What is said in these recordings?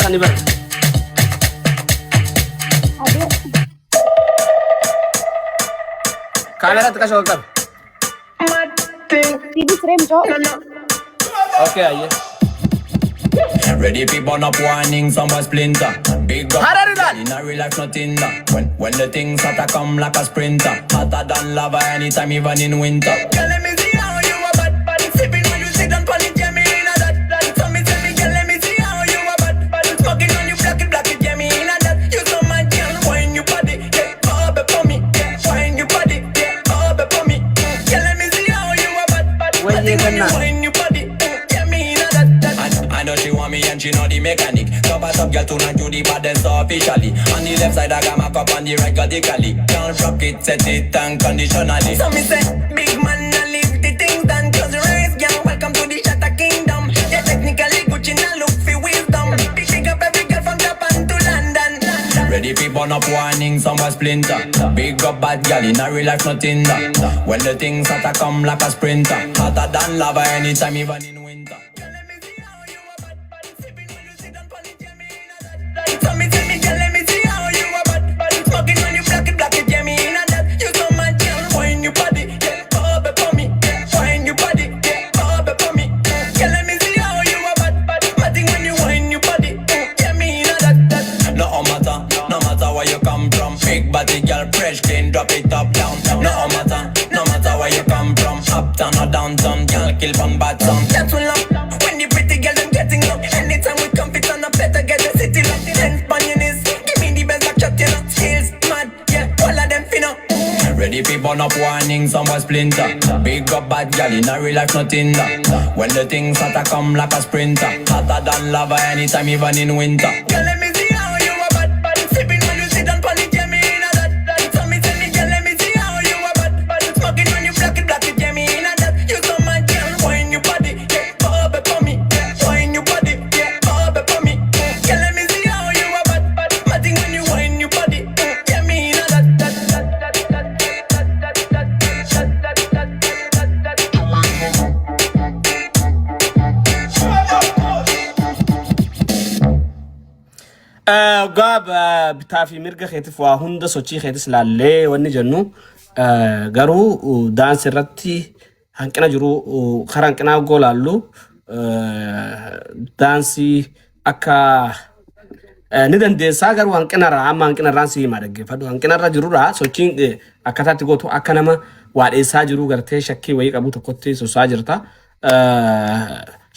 ni bar. Kamera tu kasih okey. TV frame jo. Okay aye. Ready for burn up warning, someone splinter. Big up Hararilan. in a real life nothing that. When the things start to come like a sprinter, hotter than lava anytime even in winter. Girl, let me see how you a bad bad. Sipping when you sit on panic, yeah me in a that. So me tell me, girl, let me see how you a bad bad. Smoking on you black it, yeah me in a that. You so mad, girl, wine your body, yeah, oh be for me, yeah, wine your body, yeah, oh be for me. Girl, let me see how you a bad bad. Where you gonna? Wine your body, yeah me in a that. I know she want me and she know the mechanic. Top girl tonight do the baddest officially. On the left side I got my cup, on the right got the cali. Can't rock it, set it unconditionally. So me say, big man, I leave the things done. Close your eyes, girl, welcome to the Shatter Kingdom. Yeah, technically Gucci now look for wisdom. Pick up every girl from Japan to London. Ready for burn up warning, someone splinter. Big up bad girl, in a real life nothing that. When the things start to come like a sprinter, hotter than lava anytime even in winter. Tell me, girl, let me see how you a bad bad. Smoking when you black it, yeah me in a that. You so mad, girl, wine your body, yeah, oh be for me, yeah, wine your body, yeah, oh be for me. Girl, let me see how you a bad bad. Matting when you wine your body, yeah me in a that. No matter where you come from. Big body, girl, fresh, clean, drop it up down. No matter where you come from. Uptown or downtown, girl, kill from bad sound. That's what love. When the pretty girl them getting up. Anytime we come fit on a better get the city locked. Give me the best back shot, you know. Skills, mad, yeah, all of them finna. Ready for burn up warning, someone splinter. Big up bad girl, in a real life nothing that. When the things start to come like a sprinter, hotter than lava anytime even in winter. Girl, let me see how you a bad bad. Sipping when you sit on panic, yeah me in a that. So me tell me, girl, let me see how you a bad bad. Smoking when you black it, yeah me in a that. You so mad, girl, wine your body, yeah, oh be for me, yeah, wine your body, yeah, oh be for me. Girl, let me see how you a bad bad. Matting when you wine your body, yeah me in a that. Gab bitafi mirga khetif wa hunda sochi khetis lalle wani jannu garu dance irratti hanqina jiru kharanqina golallu dance akka ni dandeessa garu hanqina ra amma hanqina ran si madagge fadu hanqina ra jiru ra sochi akkatatti gotu akka nama waadheessa jiru garte shakki wayi qabu tokkotti sosaa jirta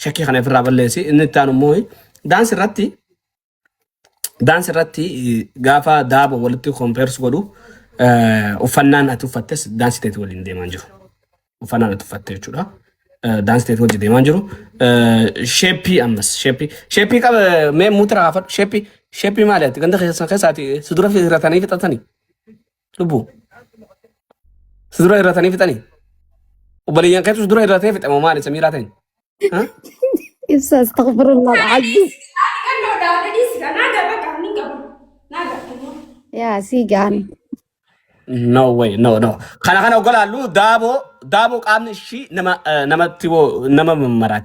shakki kana firra balleesi inni taanu moy dance irratti gaafa daabo walitti compares godhu uffannaan ati uffattes dance teet waliin deemaan jiru uffannaan ati uffatte jechuudha dance teet waliin deemaan jiru shepi ammas shepi qaba mee mutra afad shepi ማለት ገንደ ከሳቲ ስድራ ፍራታኒ ፍጣታኒ ልቡ ስድራ ፍራታኒ ፍጣኒ ወበለያን ከቱ ስድራ ፍራታኒ ፍጣማ ማለት ሰሚራታኒ استغفر الله العظيم يا سيجان no way no kana ogolalu dabo qaamni shi nama tibo nama marachi